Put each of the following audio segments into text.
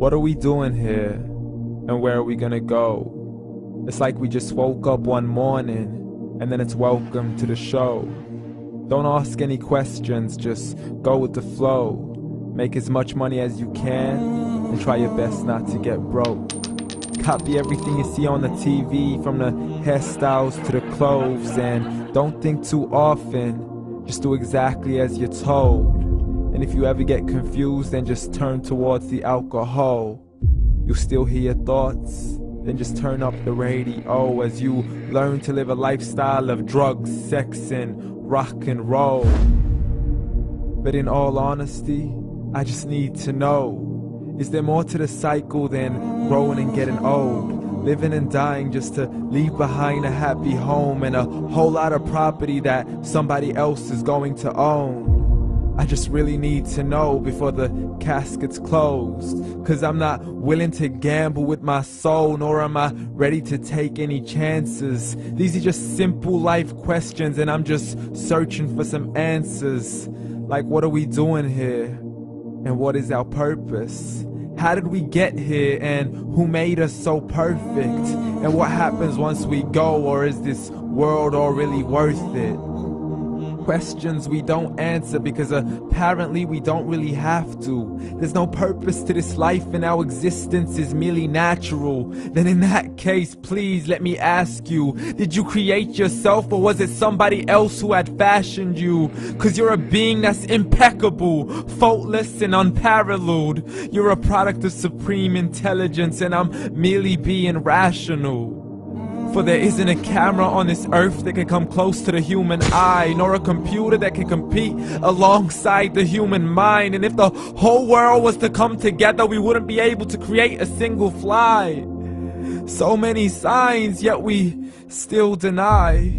What are we doing here? And where are we gonna go? It's like we just woke up one morning and then it's welcome to the show. Don't ask any questions, just go with the flow. Make as much money as you can and try your best not to get broke. Copy everything you see on the TV, from the hairstyles to the clothes, and don't think too often, just do exactly as you're told. And if you ever get confused, then just turn towards the alcohol. You'll still hear your thoughts, then just turn up the radio as you learn to live a lifestyle of drugs, sex, and rock and roll. But in all honesty, I just need to know, is there more to the cycle than growing and getting old? Living and dying just to leave behind a happy home and a whole lot of property that somebody else is going to own. I just really need to know before the casket's closed, 'cause I'm not willing to gamble with my soul, nor am I ready to take any chances. These are just simple life questions and I'm just searching for some answers. Like, what are we doing here? And what is our purpose? How did we get here, and who made us so perfect? And what happens once we go, or is this world all really worth it? Questions we don't answer because apparently we don't really have to. There's no purpose to this life and our existence is merely natural. Then in that case, please let me ask you, did you create yourself, or was it somebody else who had fashioned you? 'Cause you're a being that's impeccable, faultless and unparalleled. You're a product of supreme intelligence and I'm merely being rational. For there isn't a camera on this earth that can come close to the human eye, nor a computer that can compete alongside the human mind. And if the whole world was to come together, we wouldn't be able to create a single fly. So many signs, yet we still deny.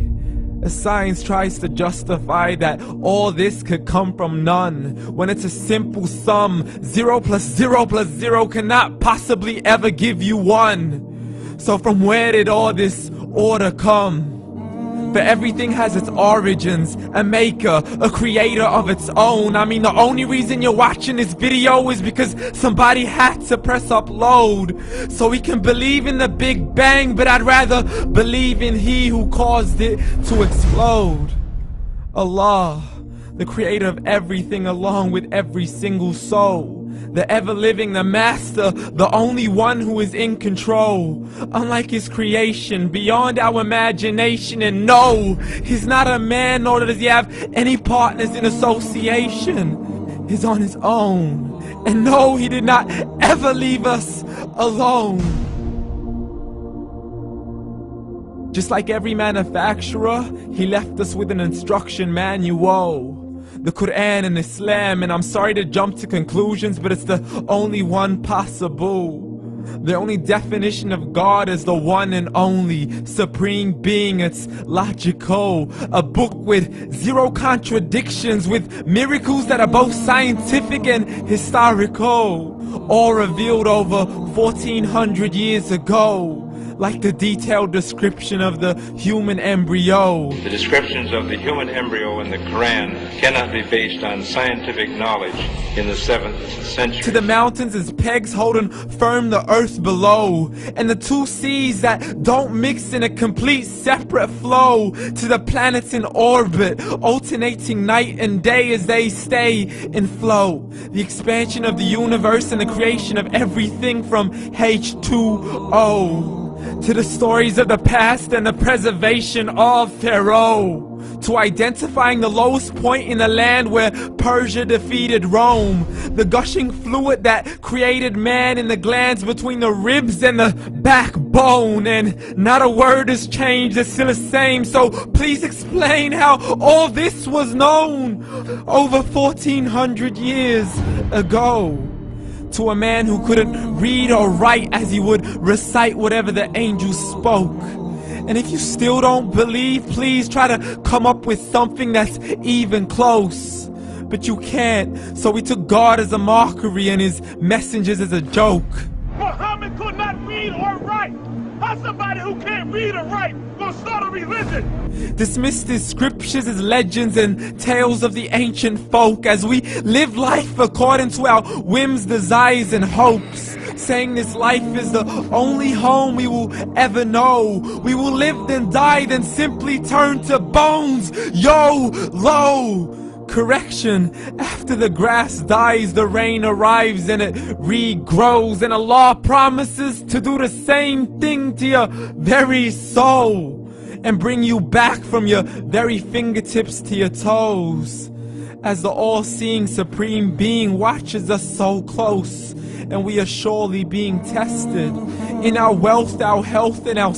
As science tries to justify that all this could come from none, when it's a simple sum. 0 plus 0 plus 0 cannot possibly ever give you 1. So from where did all this order come? For everything has its origins, a maker, a creator of its own. I mean, the only reason you're watching this video is because somebody had to press upload. So we can believe in the Big Bang, but I'd rather believe in He who caused it to explode. Allah, the creator of everything along with every single soul. The ever-living, the master, the only one who is in control. Unlike his creation, beyond our imagination. And no, he's not a man, nor does he have any partners in association. He's on his own. And no, he did not ever leave us alone. Just like every manufacturer, he left us with an instruction manual. The Quran and Islam, and I'm sorry to jump to conclusions, but it's the only one possible. The only definition of God is the one and only supreme being. It's logical, a book with 0 contradictions, with miracles that are both scientific and historical, all revealed over 1400 years ago. Like the detailed description of the human embryo. The descriptions of the human embryo in the Quran cannot be based on scientific knowledge in the 7th century. To the mountains as pegs holding firm the earth below, and the 2 seas that don't mix in a complete separate flow. To the planets in orbit, alternating night and day as they stay in flow. The expansion of the universe and the creation of everything from H2O. To the stories of the past and the preservation of Pharaoh. To identifying the lowest point in the land where Persia defeated Rome. The gushing fluid that created man in the glands between the ribs and the backbone. And not a word has changed, it's still the same. So please explain how all this was known over 1400 years ago. To a man who couldn't read or write, as he would recite whatever the angels spoke. And if you still don't believe, please try to come up with something that's even close. But you can't, so we took God as a mockery and his messengers as a joke. Muhammad could not read or write. How's somebody who can't read or write gonna start a religion? Dismissed his scriptures as legends and tales of the ancient folk, as we live life according to our whims, desires, and hopes. saying this life is the only home we will ever know. We will live then die, then simply turn to bones. YOLO! Correction, after the grass dies, the rain arrives and it regrows, and Allah promises to do the same thing to your very soul and bring you back from your very fingertips to your toes, as the all-seeing supreme being watches us so close, and we are surely being tested in our wealth, our health, and our